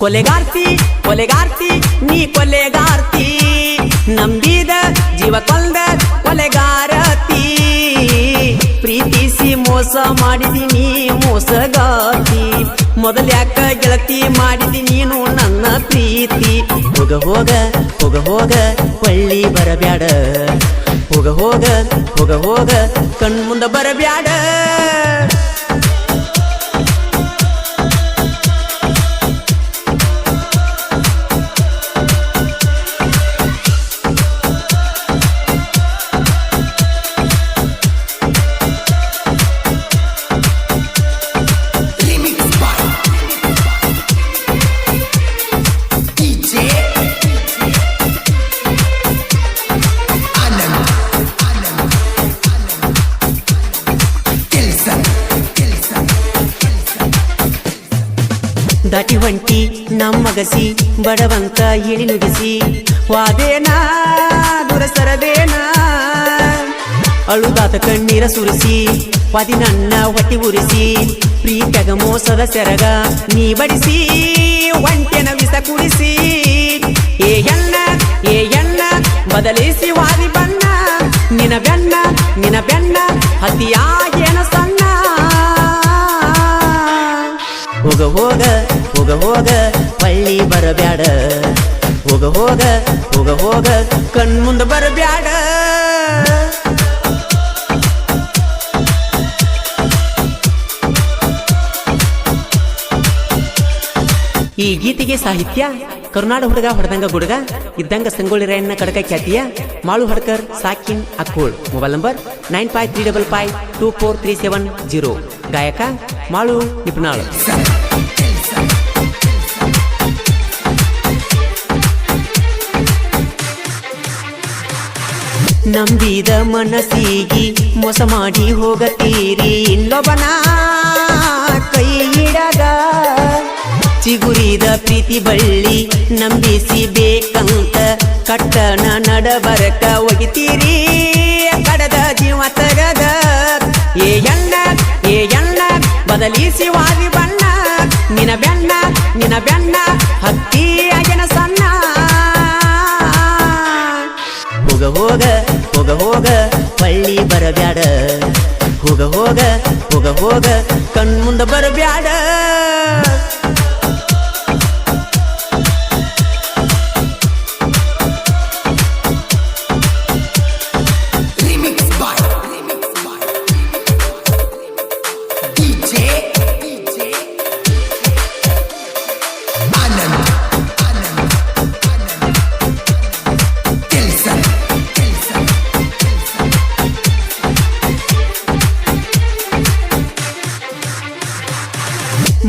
ಕೊಲೆಗಾರ್ತಿ ಕೊಲೆಗಾರ್ತಿ ನೀ ಕೊಲೆಗಾರ್ತಿ ನಂಬಿದ ಜೀವ ಕೊಂದ ಕೊಲೆಗಾರತಿ ಪ್ರೀತಿಸಿ ಮೋಸ ಮಾಡಿದಿನಿ ಮೋಸಗಾತಿ ಮೊದಲ್ಯಾಕ ಗೆಳತಿ ಮಾಡಿದಿ ನೀನು ನನ್ನ ಪ್ರೀತಿ ಹೋಗ ಹೋಗ ಹೋಗ ಹೋಗ ಪಳ್ಳಿ ಬರಬ್ಯಾಡ ಹೋಗ ಹೋಗ ಹೋಗ ಹೋಗ ಕಣ್ಮುಂದ ಬರಬ್ಯಾಡ ದಾಟಿ ಹೊಂಟಿ ನಮ್ಮಗಸಿ ಬಡವಂತ ಇಳಿ ನುಡಿಸಿ ವಾದೇನಾ ದೂರ ಸರದೇನಾ ಅಳುದಾತ ಕಣ್ಣೀರ ಸುರಿಸಿ ವಾದಿ ನನ್ನ ಹೊಟ್ಟಿ ಉರಿಸಿ ಪ್ರೀತ್ಯಾಗ ಮೋಸದ ಸೆರಗ ನೀ ಬಡಿಸಿ ಒಂಟೆನ ವಿಸ ಕುಡಿಸಿ ಏ ಎಣ್ಣ ಬದಲಿಸಿ ವಾದಿ ಬಣ್ಣ ನಿನ ಬೆನ್ನ ಹತಿಯಾಗೇನ ಸಣ್ಣ ಹೋಗ ಹೋಗ ಹೋಗ ಹೋಗ ಪಳ್ಳಿ ಬರಬ್ಯಾಡ ಹೋಗ ಹೋಗ ಹೋಗ ಹೋಗ ಕಣ್ಮುಂದ ಬರಬ್ಯಾಡ ಈ ಗೀತೆಗೆ ಸಾಹಿತ್ಯ ಕರುನಾಡ ಹುಡುಗ ಹೊಡೆದಂಗ ಗುಡುಗ ಇದ್ದಂಗ ಸಂಗೊಳ್ಳಿ ರಾಯಣ್ಣ ಕಡಕ ಖ್ಯಾತಿಯ ಮಾಳು ಹಡ್ಕರ್ ಸಾಕಿನ್ ಅಕ್ಕೋಳ್ ಮೊಬೈಲ್ ನಂಬರ್ 9535524370 ಗಾಯಕ ಮಾಳು ನಿಪುಣಾಳ್ ನಂಬಿದ ಮನಸ್ಸಿಗೆ ಮೋಸ ಮಾಡಿ ಹೋಗತೀರಿ ಇನ್ನೊಬ್ಬನ ಕೈ ಹಿಡಗ ಚಿಗುರಿದ ಪ್ರೀತಿ ಬಳ್ಳಿ ನಂಬಿಸಿ ಬೇಕಂತ ಕಟ್ಟನ ನಡಬರಕ ಒಗಿತೀರಿ ಕಡದ ಜೀವ ತಗದ ಏ ಎಣ್ಣ ಬದಲಿಸಿ ವಾದಿ ಬಣ್ಣ ನಿನ ಬೆನ್ನ ಹತ್ತಿಯಾಗಿನ ಸಣ್ಣ ಹೋಗ ಹೋಗ ಹೋಗ ಹೋಗ ಪಳ್ಳಿ ಬರಬ್ಯಾಡ ಹೋಗ ಹೋಗ ಹೋಗ ಹೋಗ ಕಣ್ಮುಂದ ಬರಬ್ಯಾಡ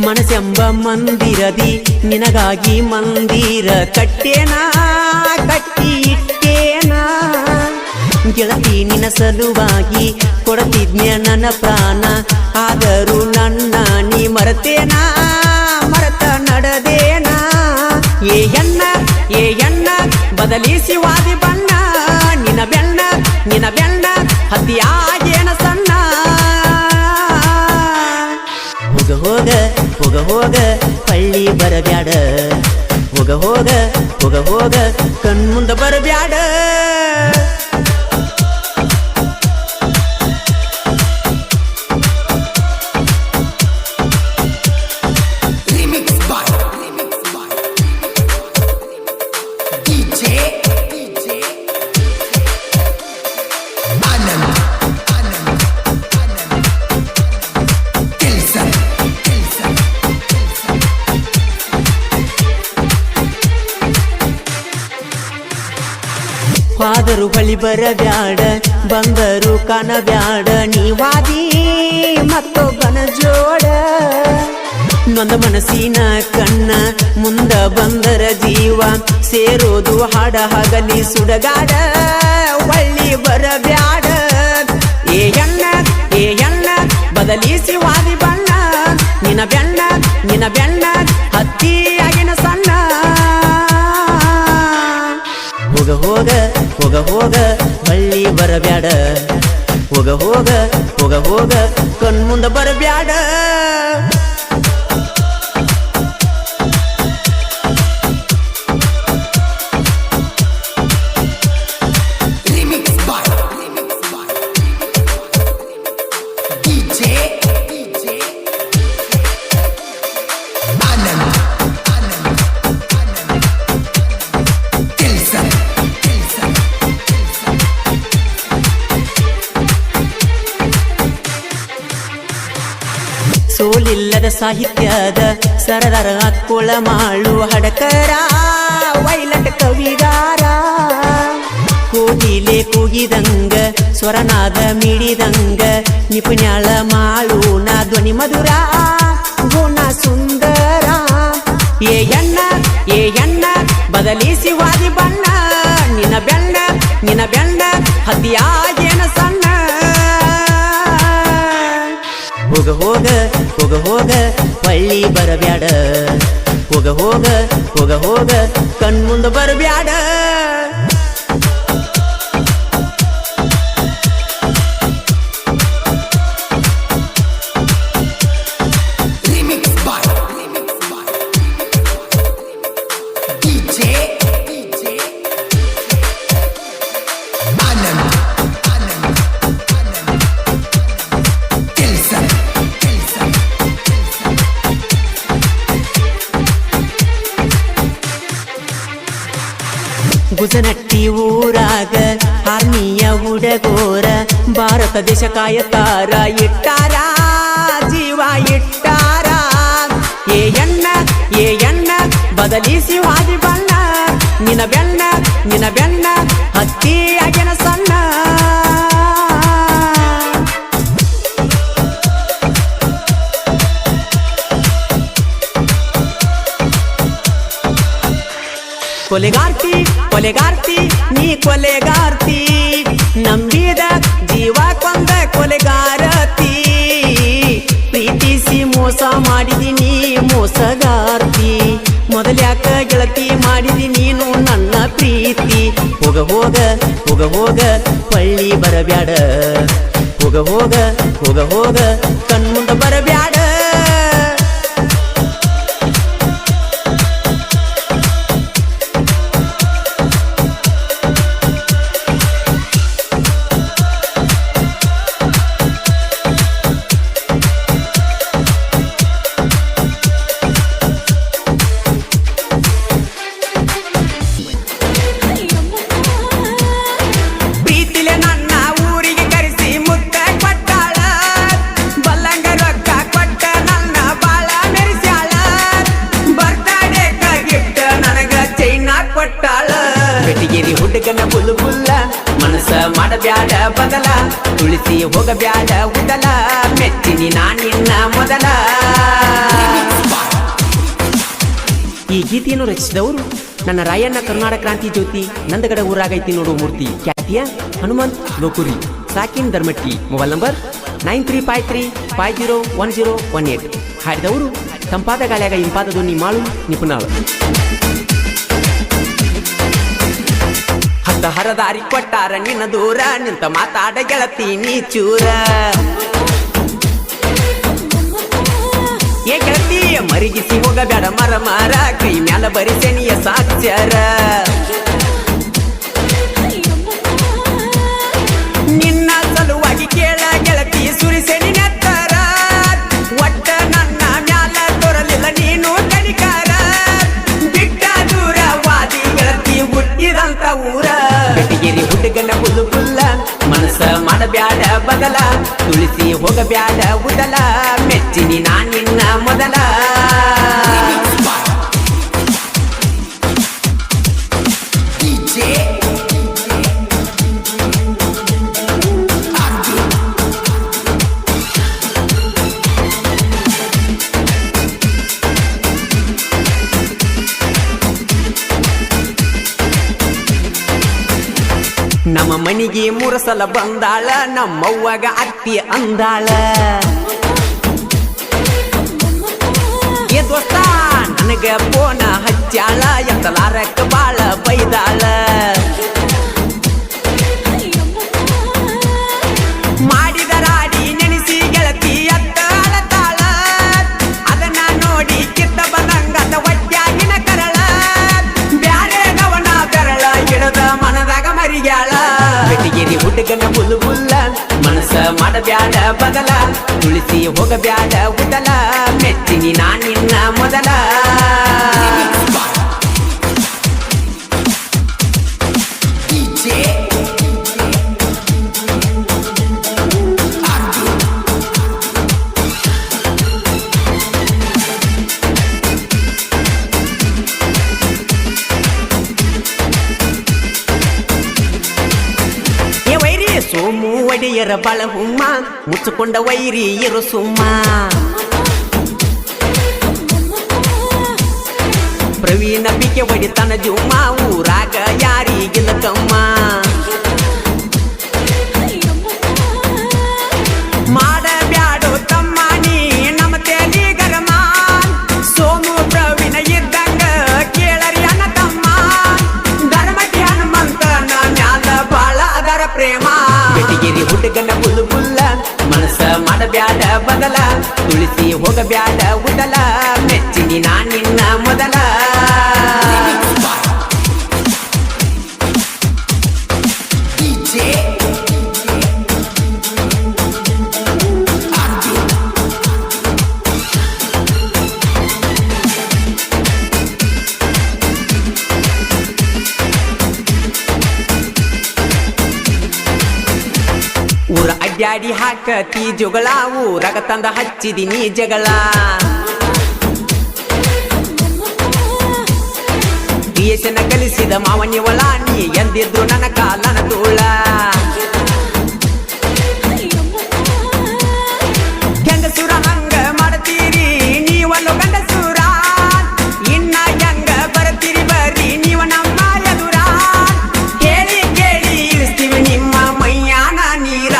ಮನಸ್ಸೆಂಬ ಮಂದಿರದಿ ನಿನಗಾಗಿ ಮಂದಿರ ಕಟ್ಟೇನಾ ಕಟ್ಟಿ ಇಟ್ಟೇನಾ ಗೆಳತಿ ನಿನ್ನ ಸಲುವಾಗಿ ಕೊಡತಿದ್ನ್ಯ ನನ್ನ ಪ್ರಾಣ ಆದರೂ ನನ್ನ ನೀ ಮರೆತೇನಾ ಮರೆತ ನಡೆದೇನಾ ಏ ಎಣ್ಣ ಬದಲಿಸಿ ವಾದಿ ಬಣ್ಣ ನಿನ ಬೆಣ್ಣ ಹತ್ತಿಯಾಗೇನ ಸಣ್ಣ ಹೋಗ ಹೋಗ ಹೋಗ ಹೋಗ ಪಳ್ಳಿ ಬರಬ್ಯಾಡ ಹೋಗ ಹೋಗ ಹೋಗ ಹೋಗ ಕಣ್ಮುಂದ ಬರಬ್ಯಾಡ ಆದರೂ ಬಳಿ ಬರಬ್ಯಾಡ ಬಂದರು ಕಾಣಬ್ಯಾಡ ನೀವಾದಿ ಮತ್ತೊಬ್ಬನ ಜೋಡ ನೊಂದ ಮನಸ್ಸಿನ ಕಣ್ಣ ಮುಂದ ಬಂದರ ಜೀವ ಸೇರೋದು ಹಾಡ ಹಗಲಿ ಸುಡಗಾಡ ಒಳ್ಳಿ ಬರಬ್ಯಾಡ ಏ ಎಣ್ಣ ಬದಲಿಸಿ ವಾದಿ ಬಣ್ಣ ನಿನ ಬೆಣ್ಣ ಹತ್ತಿಯಾಗಿನ ಸಣ್ಣ ಹೋಗ ಹೋಗ ಹೋಗ ಹೋಗ ಹಳ್ಳಿ ಬರಬ್ಯಾಡ ಹೋಗ ಹೋಗ ಹೋಗ ಹೋಗ ಕಣ್ಮುಂದ ಬರಬ್ಯಾಡ ಸಾಹಿತ್ಯದ ಸರದಾರ ಅಕ್ಕುಳ ಮಾಳು ಹಡಕರ ವೈಲಟ್ ಕವಿಗಾರ ಕೋಗಿಲೆ ಕೂಗಿದಂಗ ಸ್ವರನಾದ ಮಿಡಿದಂಗ ನಿಪುಣ್ಯಾಳ ಮಾಳು ನಾ ಧ್ವನಿ ಮಧುರ ಗುಣ ಸುಂದರ ಏ ಎಣ್ಣ ಬದಲಿಸಿ ವಾದಿ ಬಣ್ಣ ನಿನ್ನ ಬೆಣ್ಣ ಹತಿಯಾಗೇನ ಸಣ್ಣ ಹೋಗ ಪಳ್ಳಿ ಬರಬ್ಯಾಡ ಹೋಗ ಕಣ್ಮುಂದ ಬರಬ್ಯಾಡ ಗುಜನಟ್ಟಿ ಊರಾಗ ಆರ್ಮಿಯ ಹುಡಗೋರ ಭಾರತ ದೇಶ ಕಾಯತಾರ ಇಟ್ಟಾರ ಜೀವ ಇಟ್ಟಾರ ಏ ಎಣ್ಣ ಬದಲಿಸಿ ಹಾದಿ ಬಣ್ಣ ನಿನ್ನ ಬೆಣ್ಣ ಹತ್ತಿಯಾಗಿನ ಸಣ್ಣ ಕೊಲೆಗಾರ್ತಿ ನೀ ಕೊಲೆಗಾರ್ತಿ ನಂಬಿದ ಜೀವ ಕೊಂದ ಕೊಲೆಗಾರತಿ ಪ್ರೀತಿಸಿ ಮೋಸ ಮಾಡಿದಿನಿ ಮೋಸಗಾರ್ತಿ ಮೊದಲ್ಯಾಕ ಗೆಳತಿ ಮಾಡಿದಿ ನೀನು ನನ್ನ ಪ್ರೀತಿ ಹೋಗ ಪಳ್ಳಿ ಬರಬ್ಯಾಡ ಹೋಗ ಕಣ್ಮುಂದ ಬರಬ್ಯಾಡ ಬೆಟ್ಟಿಗೇರಿ ಹುಡುಗನ ಬುಲ್ಬುಲ್ಲ ಮನಸ್ಸ ಮಾಡಬ್ಯಾಡ ಬದಲ ತುಳಿಸಿ ಹೋಗಬ್ಯಾಡ ಉದಲ ಮೆಚ್ಚಿನಿ ನಾನಿನ್ನ ಮೊದಲ. ಈ ಗೀತೆಯನ್ನು ರಚಿಸಿದವರು ನನ್ನ ರಾಯಣ್ಣ ಕರ್ನಾಟಕ ಕ್ರಾಂತಿ ಜ್ಯೋತಿ ನಂದಗಡ ಊರಾಗೈತಿ ನೋಡು ಮೂರ್ತಿ ಖ್ಯಾತಿಯ ಹನುಮಂತ್ ಲೋಕುರಿ ಸಾಕಿನ್ ಧರ್ಮಟ್ಟಿ ಮೊಬೈಲ್ ನಂಬರ್ 9353501018 ಹಾಡಿದವರು ತಂಪಾದ ಗಾಳಿಯಾಗ ಇಂಪಾದ ಧ್ವನಿ ಮಾಳು ನಿಪುಣಾಳು. ಹರದಾರಿ ಕೊಟ್ಟಾರ ನಿನ್ನ ದೂರ ನಿಂತ ಮಾತಾಡ ಗೆಳತೀನಿ ಚೂರ ಏ ಗೆಳತಿ ಮರಿಗಿಸಿ ಹೋಗಬೇಡ ಮರ ಕೈ ಮ್ಯಾಲ ಬರಿಸೆನಿಯ ಸಾಕ್ಷರ ನಿನ್ನ ಸಲುವಾಗಿ ಕೇಳ ಗೆಳತಿ ಸುರಿಸೆನಿ ನೆತ್ತರ ಒಟ್ಟ ನನ್ನ ಮ್ಯಾಲ ತೋರಲಿಲ್ಲ ನೀನು ಕನಿಕಾರ ಬಿಟ್ಟ ದೂರ ವಾದಿ ಗೆಳತಿ ಹುಟ್ಟಿದಂತ ಊರ. ಬೆಟ್ಟಿಗೇರಿ ಹುಡುಗನ ಬುಲ್ಬುಲ್ಲ ಮನಸ್ಸ ಮಾಡಬ್ಯಾಡ ಬದಲ ತುಳಿಸಿ ಹೋಗಬ್ಯಾಡ ಉದಲ ಮೆಚ್ಚಿನಿ ನಾನಿನ್ನ ಮೊದಲ. ನಮ್ಮ ಮನಿಗೆ 3 ಸಲ ಬಂದಾಳ ನಮ್ಮವ್ವಗ ಅತ್ತಿ ಅಂದಾಳ ಏ ದೋಸ್ತ ನನಗ ಫೋನ ಹಚ್ಚಾಳ ಎತ್ತಲಾರಕ್ಕ ಬಾಳ ಬೈದಾಳ ಮಾಡಿದ ರಾಡಿ ನೆನೆಸಿ ಗೆಳತಿ ಅತ್ತ ಅಳತಾಳ ಅದನ್ನ ನೋಡಿ ಕಿತ್ತ ಬಂದಂಗದ ಹೊಟ್ಯಾಗಿನ ಕರಳ ಬ್ಯಾರೆ ಗವನ ಬೆರಳ ಹಿಡದ ಮನದಾಗ ಮರಿಗ್ಯಾಳ. ಬೆಟ್ಟಿಗೇರಿ ಹುಡುಗನ ಬುಲ್ಬುಲ್ಲ ಮನಸ್ಸ ಮಾಡಬ್ಯಾಡ ಬದಲ ತುಳಿಸಿ ಹೋಗಬ್ಯಾಡ ಉದಲ ಮೆಚ್ಚಿನಿ ನಾನಿನ್ನ ಮೊದಲ. ಒಡೆಯರ ಬಾಳ ಹುಮ್ಮ ಮುಚ್ಚಿಕೊಂಡ ವೈರಿ ಇರು ಸುಮ್ಮ ಪ್ರವೀಣ ಬಿಕೆ ಒಡಿತನ ಜುಮ್ಮ ಊರಾಗ ಯಾರಿಗಿಲ್ಲ ಕಮ್ಮ ಮಾಡಬ್ಯಾಡು ತಮ್ಮ ನೀ ನಮ್ಮ ತೇಲಿ ಗರಮ ಸೋಮು ಪ್ರವೀಣ ಇದ್ದಂಗ ಕೇಳರಿ ಅಣ್ಣ ತಮ್ಮ ಧರ್ಮಕ್ಕೆ ಹನುಮಂತನ ಮ್ಯಾಲ ಬಾಳ ಅದರ ಪ್ರೇಮ ಬೆಟಗಿರಿ ಹುಡುಗನ ಬುಲ್ಲು ಬುಲ್ಲ ಮನಸ್ಸ ಮಾಡಬ್ಯಾಡ ಬದಲ ತುಳಿಸಿ ಹೋಗಬ್ಯಾಡ ಉದಲ ಮೆಚ್ಚಿನಿ ನಾ ನಿನ್ನ ಮೊದಲ ಊರ ಅಡ್ಡಾಡಿ ಹಾಕತಿ ಜಗಳ ಊರಾಗ ತಂದ ಹಚ್ಚಿದಿನಿ ಜಗಳ ಕ್ರಿಯೇಷನ್ ಕಲಿಸಿದ ಮಾವನಿವಳ ನೀ ಎಂದಿದ್ರು ನನ್ನ ಕಾಲನ ತೋಳ ಗಂಡಸುರ ಹಂಗ ಮಾಡ್ತೀರಿ ನೀವಲ್ಲು ಗಂಡಸುರ ಇನ್ನ ಹೆಂಗ ಬರ್ತೀರಿ ಬರ್ರಿ ನೀವ ನಮ್ಮ ಎದುರ ಕೇಳಿ ಕೇಳಿ ಇಳಿಸ್ತೀವಿ ನಿಮ್ಮ ಮೈಯಾನ ನೀರ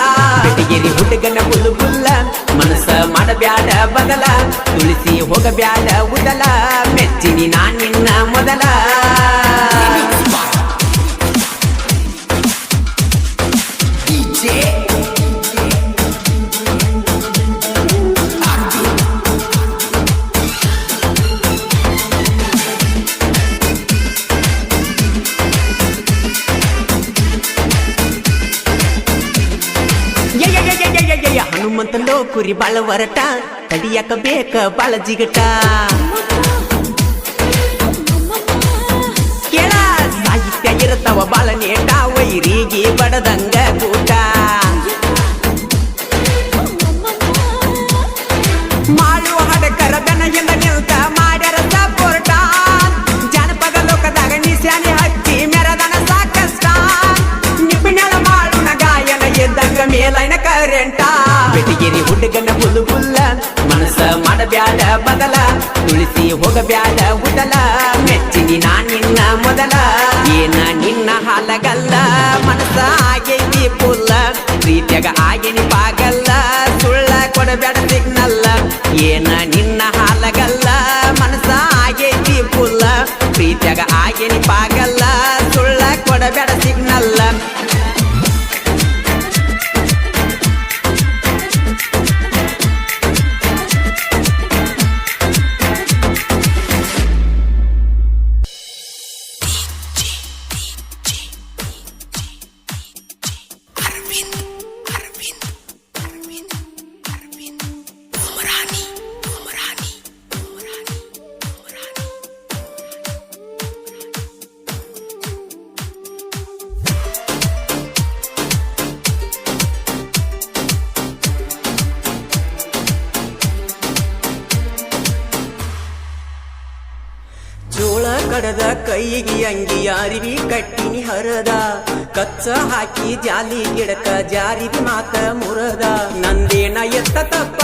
ಬೆಟಗಿರಿ ಹುಡುಗನ ಬುಲ್ಲು ಬುಲ್ಲ ಮನಸ್ಸ ಮಾಡಬ್ಯಾಡ ಬದಲ ತುಳಿಸಿ ಹೋಗಬ್ಯಾಡ ಉದಲ ಮೆಚ್ಚಿನಿ ನಾ ನಿನ್ನ ಮೊದಲ ಹನುಮಂತಲೋ ಕುರಿ ಬಾಳ ವರಟ ಕಡಿಯಾಕ ಬೇಕ ಬಾಳ ಜಿಗಟ ಕೇಳ ಸಾಹಿತ್ಯ ಇರತವ ಬಾಳ ನೇಟ ವೈರಿಗೆ ಬಡದಂಗ ಕೂಟ ಮಾಡುವ ಹಡಕರ ಬೆನಗಿಂದ ನಿಲ್ತ ಮಾಡ್ಯಾರ ಸಪೋರ್ಟ ಜನಪದ ಲೋಕದಾಗ ನಿಶಾನೆ ಹಚ್ಚಿ ಮೆರದನ ಸಾಕಷ್ಟ ನಿಪಿಣಳ ಮಾಡುಣ ಗಾಯನ ಎದ್ದಂಗ ಮೇಲೈನ ಕರೆಂಟ ಬೆಟಗಿರಿ ಹುಡುಗನ ಬುಲ್ಲು ಬುಲ್ಲ ಮನಸ್ಸ ಮಾಡಬ್ಯಾಡ ಬದಲ ತುಳಿಸಿ ಹೋಗಬ್ಯಾಡ ಉದಲ ಮೆಚ್ಚಿನಿ ನಾ ನಿನ್ನ ಮೊದಲ ಏನ ನಿನ್ನ ಹಾಲಗಲ್ಲ ಮನಸ್ಸ ಆಗೈತಿ ಪುಲ್ಲ ಪ್ರೀತಿಯಾಗ ಆಗೇನಿ ಪಾಗಲ್ಲ ಸುಳ್ಳ ಕೊಡಬ್ಯಾಡ ಸಿಗ್ನಲ್ಲ ಏನ ನಿನ್ನ ಹಾಲಗಲ್ಲ ಮನಸ್ಸ ಆಗೈತಿ ಪುಲ್ಲ ಪ್ರೀತಿಯಾಗ ಆಗೇನಿ ಪಾಗಲ್ಲ ಸುಳ್ಳ ಕೊಡಬ್ಯಾಡ ಸಿಗ್ನಲ್ಲ ಜೋಳ ಕಡದ ಕೈಗೆ ಅಂಗಿ ಅರಿವಿ ಕಟ್ಟಿನಿ ಹರದ ಕಚ್ಚ ಹಾಕಿ ಜಾಲಿ ಗಿಡಕ ಜಾರಿದ ಮಾತ ಮುರದ ನಂದೇನ ಎತ್ತ ತಪ್ಪ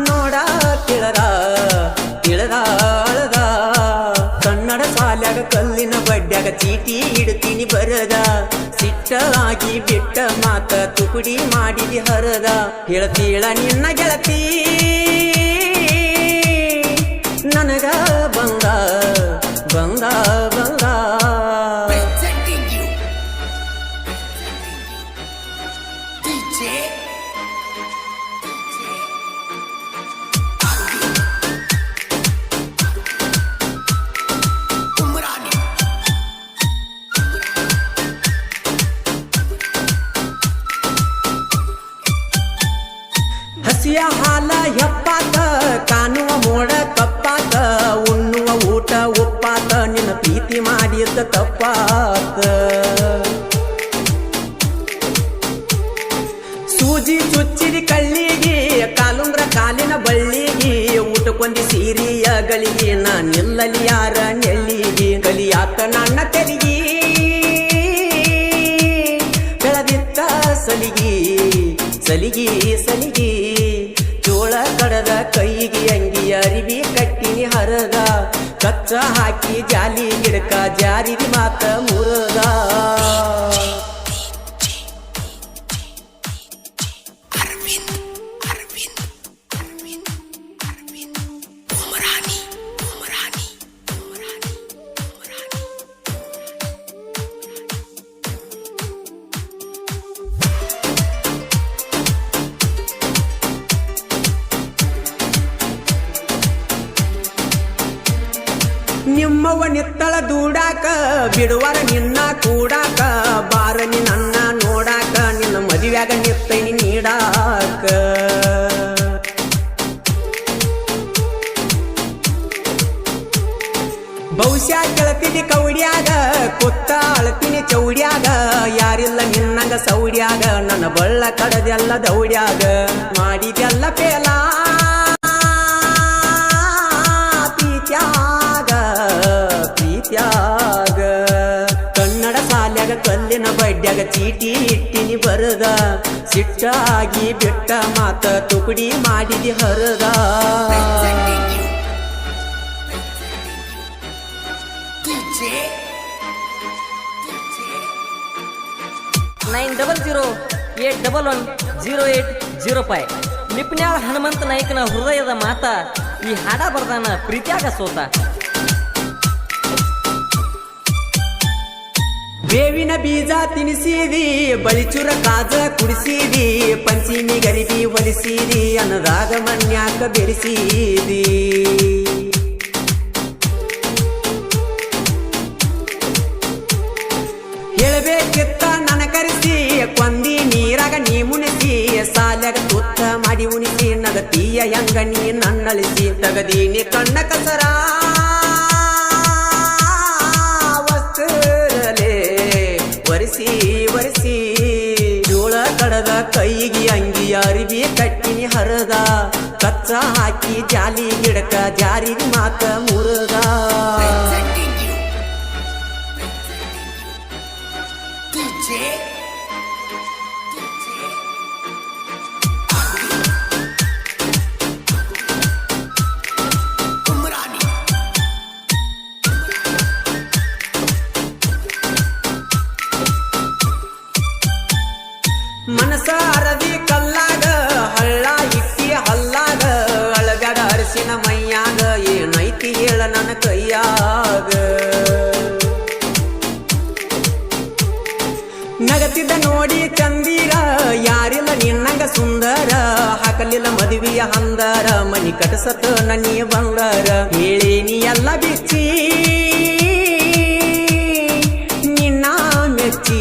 ನೋಡ ತಿಳದ ಅಳದ ಕನ್ನಡ ಸಾಲ್ಯಾಗ ಕಲ್ಲಿನ ಬಡ್ಡ್ಯಾಗ ಚೀಟಿ ಇಡ್ತೀನಿ ಬರದ ಸಿಟ್ಟ ಆಗಿ ಬಿಟ್ಟ ಮಾತ ತುಕುಡಿ ಮಾಡಿದಿ ಹರದ ಹೇಳ್ತೀಳ ನಿನ್ನ ಗೆಳತಿ ನನಗ ಬಂದ ಬಂದ ಬಂದ ಹಸಿಯ ಹಾಲ ಎಪ್ಪಾತ ಕಾಣುವ ಮೋಡ ಕಪ್ಪಾತ ಉಣ್ಣುವ ಊಟ ಒಪ್ಪಾತ ನಿನ್ನ ಪ್ರೀತಿ ಮಾಡಿದ್ದ ತಪ್ಪಾತ ಸೂಜಿ ಚುಚ್ಚಿರಿ ಕಳ್ಳಿಗೆ ಕಾಲುಂಗ್ರ ಕಾಲಿನ ಬಳ್ಳಿಗೆ ಊಟಕೊಂದಿ ಸೀರಿಯ ಗಳಿಗೆ ನಾ ನಿಲ್ಲಲಿ ಯಾರ ನೆಲ್ಲಿಗೆ ಕಲಿಯಾತ ನನ್ನ ತೆಲಿಗೆ ಸಲಿಗಿ ಜೋಳ ಕಡದ ಕೈಗೆ ಅಂಗಿ ಅರಿವಿ ಕಟ್ಟಿನಿ ಹರದ ಕಚ್ಚ ಹಾಕಿ ಜಾಲಿ ಗಿಡಕ ಜಾರಿದಿ ಮಾತ ಮುರದ ನಿಮ್ಮವ್ವ ನಿತ್ತಳ ದೂಡಾಕ ಬಿಡುವರ ನಿನ್ನ ಕೂಡಾಕ ಬಾರನಿ ನನ್ನ ನೋಡಾಕ ನಿನ್ನ ಮದುವ್ಯಾಗ ನಿತ್ತೈನಿ ನೀಡಾಕ ಬಹುಶಃ ಕೆಳತಿನಿ ಕೌಡ್ಯಾಗ ಕೊತ್ತ ಅಳತಿನಿ ಚೌಡ್ಯಾಗ ಯಾರಿಲ್ಲ ನಿನ್ನಂಗ ಸೌಡ್ಯಾಗ ನನ್ನ ಬಳ್ಳ ಕಡದೆಲ್ಲ ದೌಡ್ಯಾಗ ಮಾಡಿದೆಲ್ಲ ಪೇಲ ಪ್ರೀತ್ಯಾಗ ಕನ್ನಡ ಸಾಲ್ಯಾಗ ಕಲ್ಲಿನ ಬಡ್ಡ್ಯಾಗ ಚೀಟಿ ಇಟ್ಟಿನಿ ಬರದ ಸಿಟ್ಟಾಗಿ ಬಿಟ್ಟ ಮಾತ ತುಕುಡಿ ಮಾಡಿದಿ ಹರದ 9008110805 ನಿಪ್ನ್ಯಾಳ ಹನುಮಂತ ನಾಯ್ಕನ ಹೃದಯದ ಮಾತ ಈ ಹಾಡ ಬರ್ದಾನ ಪ್ರೀತ್ಯಾಗ ಸೋತ ಬೇವಿನ ಬೀಜ ತಿನಿಸಿದಿ ಬಳಿಚುರ ಕಾಜ ಕುಡಿಸಿದಿ ಪಂಚಿಮಿ ಗರಿಬಿ ಹೊಲಿಸಿದಿ ಅನ್ನದಾಗ ಮನ್ಯಾಕ ಬೆರೆಸಿದಿ ಹೇಳಬೇಕಿತ್ತ ನನ್ನ ಕರೆಸಿ ಕೊಂದಿ ನೀರಾಗ ನೀ ಮುನಿಸಿ ಸಾಲ್ಯಾಗ ತುತ್ತ ಮಾಡಿ ಉಣಿಸಿ ನಗತೀಯ ಹೆಂಗ ನೀ ನನ್ನಳಿಸಿ ತಗದೀನಿ ಕಣ್ಣ ಕಸರ ವಸ್ತುರಲೆ ಒರೆಸಿ ಒರೆಸಿ ಜೋಳ ಕಡದ ಕೈಗೆ ಅಂಗಿ ಅರಿವಿ ಕಟ್ಟಿನಿ ಹರದ ಕಚ್ಚ ಹಾಕಿ ಜಾಲಿ ಗಿಡಕ ಜಾರಿ ಮಾತ ಮುರದ ಮನಸ ಅರದಿ ಕಲ್ಲಾಗ ಹಳ್ಳ ಇಟ್ಟಿ ಹಲ್ಲಾಗ ಅಳಗಡ ಅರಸಿನ ಮೈಯಾಗ ಏನೈತಿ ಹೇಳ ನನ್ನ ಕೈಯಾಗ ನಗತಿದ್ದ ನೋಡಿ ಚಂದೀರ ಯಾರಿಲ್ಲ ನಿನ್ನಂಗ ಸುಂದರ ಹಾಕಲಿಲ್ಲ ಮದುವೆಯ ಹಂದರ ಮನಿ ಕಟಸತ ನನಿ ಬಂದರ ಹೇಳೇನಿ ಎಲ್ಲ ಬಿಚ್ಚಿ ನಿನ್ನ ಮೆಚ್ಚಿ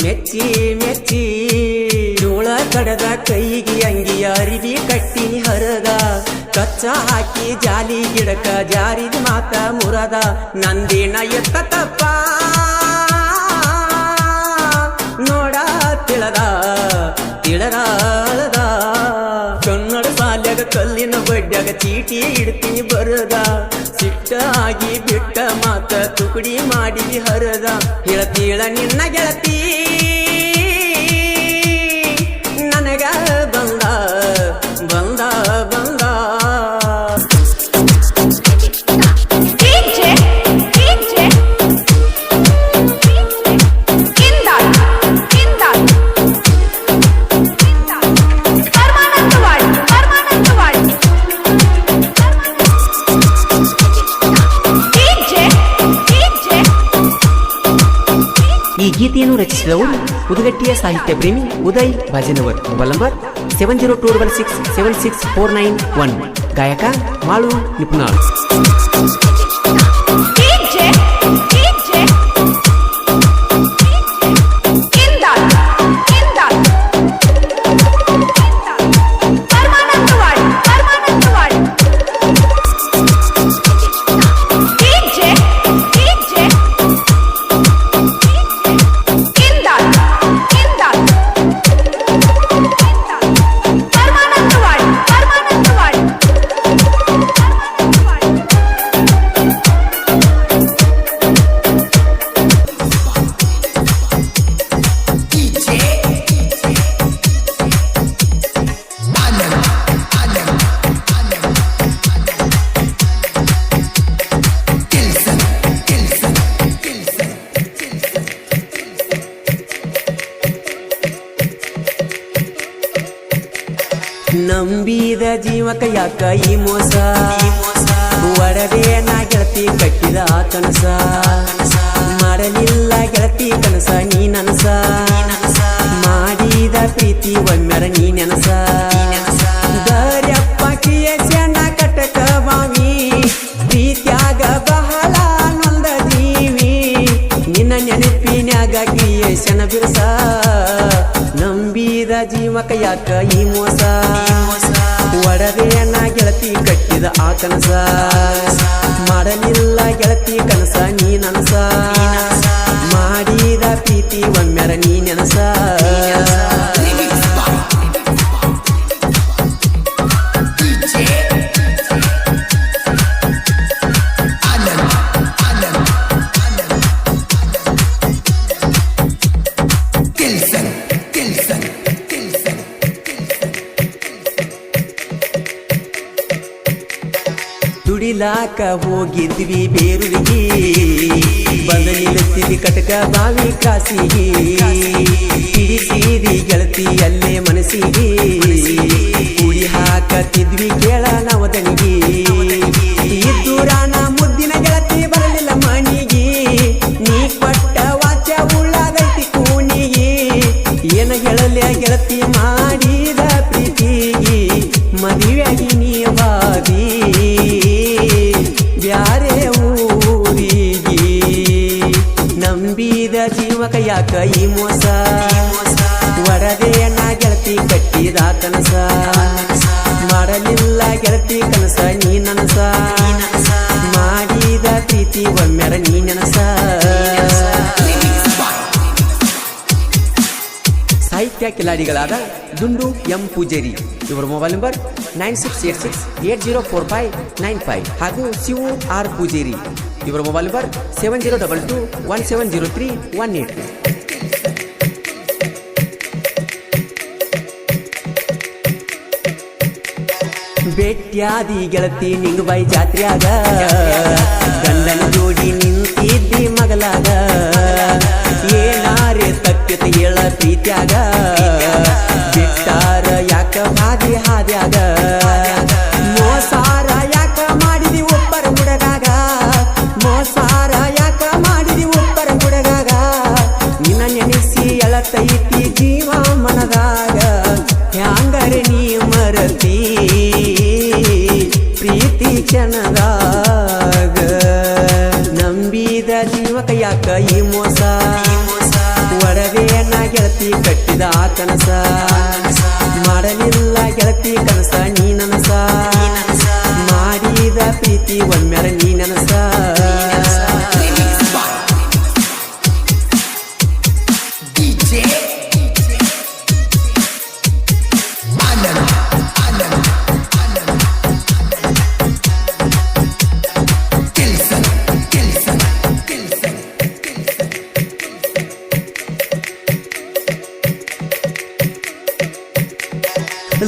ಮೆಚ್ಚಿ ಮೆಚ್ಚಿ ಜೋಳ ಕಡದ ಕೈಗೆ ಅಂಗಿ ಅರಿವಿ ಕಟ್ಟಿನಿ ಹರದ ಕಚ್ಚ ಹಾಕಿ ಜಾಲಿ ಗಿಡಕ ಜಾರಿದ ಮಾತ ಮುರದ ನಂದೇನ ಎತ್ತ ತಪ್ಪ ನೋಡ ತಿಳದ ತಿಳದ ಕನ್ನಡ ಸಾಲ್ಯಾಗ ಕಲ್ಲಿನ ಬಡ್ಡ್ಯಾಗ ಚೀಟಿ ಇಡ್ತೀನಿ ಬರದ ಸಿಟ್ಟಾಗಿ ಬಿಟ್ಟ ಮಾತ ತುಕುಡಿ ಮಾಡಿದಿ ಹರದ ಹೇಳತೀಳ ನಿನ್ನ ಗೆಳತಿ ನನಗ ಬಂದ ಬಂದ ಬಂದ ಈ ಗೀತೆಯನ್ನು ರಚಿಸಿದವರು ಉದಗಟ್ಟಿಯ ಸಾಹಿತ್ಯ ಪ್ರೇಮಿ ಉದಯ್ ಭಜನವರ್. Mobile number 7026764911. ಗಾಯಕ ಮಾಳು ನಿಪುಣಾಳ್. ಜೀವಕ ಯಾಕ ಈ ಮೋಸ ಒಡವೆ ನಾ ಗೆಳತಿ ಕಟ್ಟಿದ ಕನಸ ಮಾಡಲಿಲ್ಲ ಗೆಳತಿ ಕನಸ ನೀ ನನಸ ಮಾಡಿದ ಪ್ರೀತಿ ಒಮ್ಮೆರ ನೀ ನೆನಸ ದರ್ಯಪ್ಪ ಕಿಯಸನ ಕಟಕ ಬಾವಿ ಪ್ರೀತ್ಯಾಗ ಬಹಳ ನೊಂದ ಜೀವಿ ನಿನ್ನ ನೆನಪಿನ್ಯಾಗ ಕಿಯಸನ ಬಿರುಸ ನಂಬಿದ ಜೀವಕ ಯಾಕ ಈ ಮೋಸ ಒಡವೆಯನ್ನ ಗೆಳತಿ ಕಟ್ಟಿದ ಆ ಕನಸ ಮಾಡಲಿಲ್ಲ ಗೆಳತಿ ಕನಸ ನೀ ನನಸ ಮಾಡಿದ ಪ್ರೀತಿ ಒಮ್ಮೆರ ನೀ ನೆನಸ ದುಡಿಲಾಕ ಹೋಗಿದ್ವಿ ಬೇರುವಿಗೆ ಬಂದ ನಿಲ್ಲುತ್ತಿದ್ವಿ ಕಟಕ ಬಾವಿ ಕಾಸಿಗೆ ಹಿಡಿಸಿದಿ ಗೆಳತಿ ಅಲ್ಲೇ ಮನಸ್ಸಿಗೆ ಕುಡಿ ಹಾಕತ್ತಿದ್ವಿ ಕೇಳ ನವದನಿಗೆ ಇದ್ದೂರಾನ ಮುದ್ದಿನ ಗೆಳತಿ ಬರಲಿಲ್ಲ ಮಣಿಗೆ ನೀ ಕೊಟ್ಟ ವಾಚ ಉಳ್ಳಾಗೈತಿ ಕೂನಿಗೆ ಏನ ಗೆಳಲೆ ಗೆಳತಿ ಮಾಡಿದ ಪ್ರೀತಿಗೆ ಮದುವೆಯಾಗಿ ನೀವಾದಿ ಬ್ಯಾರೆ ಊರಿಗೆ ನಂಬಿದ ಜೀವಕ ಯಾಕ ಈ ಮೋಸ ಒಡವೆಯನ್ನ ಗೆಳತಿ ಕಟ್ಟಿದ ಕನಸ ಮಾಡಲಿಲ್ಲ ಗೆಳತಿ ಕನಸ ನೀ ನನಸ ಮಾಡಿದ ಪ್ರೀತಿ ಒಮ್ಮೆರ ನೀ ನೆನಸ ಸಾಹಿತ್ಯ ಕಿಲಾಡಿಗಳಾದ ದುಂಡು ಎಂ ಪೂಜೇರಿ ಇವರ ಮೊಬೈಲ್ ನಂಬರ್ 9686804595 ಹಾಗೂ ಶಿವು ಆರ್ ಪೂಜೇರಿ ಇವರ ಮೊಬೈಲ್ ನಂಬರ್ 7022170318. ಬೆಟ್ಯಾದಿ ಗೆಳತಿ ನಿಂಗಬಾಯಿ ಜಾತ್ರ್ಯಾಗ ಗಂಡನ ಜೋಡಿ ನಿಂತಿದ್ದಿ ಮಗಲಾಗ ಏನಾರೆ ತಪ್ಪಿತ ಹೇಳ ಪ್ರೀತ್ಯಾಗ ಬಿಟ್ಟಾರ ಯಾಕ ಹಾದಿ ಹಾದ್ಯಾಗ ಮೋಸಾರ ಯಾಕ ಮಾಡಿದಿ ಒಬ್ಬರ ಹುಡುಗಾಗ ಮೋಸಾರ ಯಾಕ ಮಾಡಿದಿ ಒಬ್ಬರ ಹುಡುಗಾಗ ನಿನ್ನ ನೆನೆಸಿ ಎಳತೈತಿ ಜೀವ ಮನದಾಗ ಹ್ಯಾಂಗರೆ ನೀ ಮರತಿ ಪ್ರೀತಿ ಕ್ಷಣದಾಗ ನಂಬಿದ ಜೀವಕ ಯಾಕ ಈ ಮೋಸ ಒಡವೆಯನ್ನ ಗೆಳತಿ ಕಟ್ಟಿದ ಆ ಕನಸ ಮಾಡಲಿಲ್ಲ ಗೆಳತಿ ಕನಸ ನೀ ನನಸ ಮಾಡಿದ ಪ್ರೀತಿ ಒಮ್ಮೆರ ನೀ ನನಸ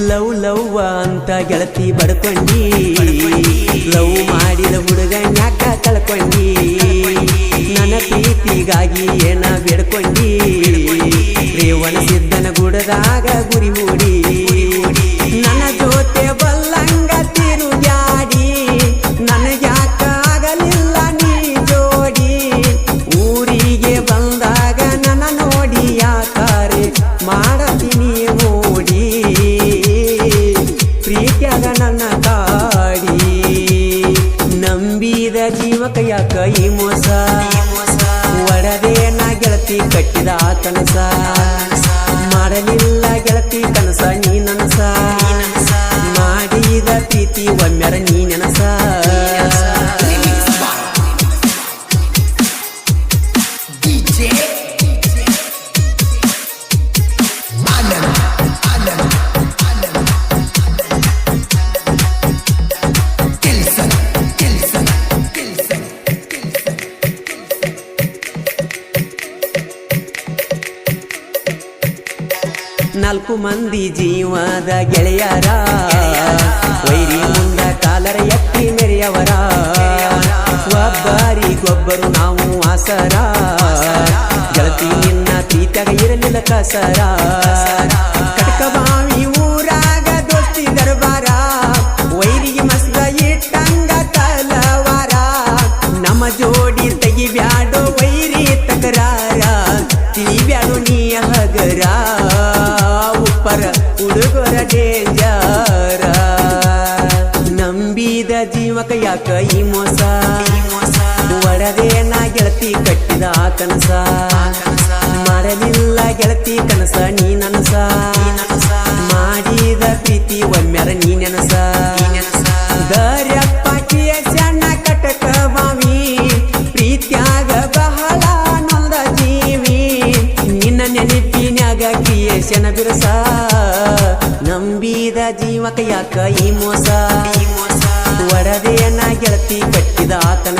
ಲವ್ ಲವ್ ಅಂತ ಗೆಳತಿ ಬಡ್ಕೊಂಡಿ ಲವ್ ಮಾಡಿದ ಹುಡುಗನ್ಯಾಕ ಕಳ್ಕೊಂಡಿ ನನ್ನ ಪ್ರೀತಿಗಾಗಿ ಏನ ಬೇಡ್ಕೊಂಡಿ ರೇವಣ ಸಿದ್ದನ ಗುಡದಾಗ ಗುರಿ ಹೂಡಿ ನನ್ನ ಜೊತೆ ಬಲ್ಲಂಗ ತಿರುಗಾಡಿ ನನಗ್ಯಾಕ ಆಗಲಿಲ್ಲ ನೀ ಜೋಡಿ ಊರಿಗೆ ಬಂದಾಗ ನನ್ನ ನೋಡಿ ಯಾಕಾರೆ ಮಾಡತೀನಿ ಮೂಡಿ ಪ್ರೀತ್ಯಾಗ ನನ್ನ ಕಾಡಿ ನಂಬಿದ ಜೀವಕ ಯಾಕ ಈ ಮೋಸ ಒಡವೆಯನ್ನ ಗೆಳತಿ ಕಟ್ಟಿದ ಆ ಕನಸ ಮಾಡಲಿಲ್ಲ ಗೆಳತಿ ಕನಸ ನೀ ನನಸ ಮಾಡಿದ ಪ್ರೀತಿ ಒಮ್ಮೆರ ನೀ ನೆನಸ ನಾಲ್ಕು ಮಂದಿ ಜೀವದ ಗೆಳೆಯರ ವೈರಿ ಮುಂದ ಕಾಲರ ಎತ್ತಿ ಮೆರೆಯವರ ಒಬ್ಬರಿಗೊಬ್ಬರು ನಾವು ಆಸರ ಗೆಳತಿ ನಿನ್ನ ಪ್ರೀತಿಯಾಗ ಇರಲಿಲ್ಲ ಕಸರ ಕಟಕ ಬಾವಿ ಊರಾಗ ದೋಸ್ತಿ ದರ್ಬಾರ ನಂಬಿದ ಜೀವಕ ಯಾಕ ಈ ಮೋಸ ಒಡದೆ ನಾ ಗೆಳತಿ ಕಟ್ಟಿದ ಆ ಕನಸ ಮಾಡಲಿಲ್ಲ ಗೆಳತಿ ಕನಸ ನೀ ನನಸ ಮಾಡಿದ ಪ್ರೀತಿ ಒಮ್ಮೆರ ನೀ ನೆನಸ ದರ್ಯಪ್ಪಾಕಿಯ ಸಣ್ಣ ಕಟಕ ಬಾವಿ ಪ್ರೀತ್ಯಾಗ ಬಹಳ ನೊಂದ ಜೀವಿ ನಿನ್ನ ನೆನಪಿನ್ಯಾಗ ಕ್ರಿಯೇಶನ ಬಿರುಸ ನಂಬಿದ ಜೀವಕ ಯಾಕ ಈ ಮೋಸ ಒಡದೆಯನ್ನ ಗೆಳತಿ ಕಟ್ಟಿದ ಆತನ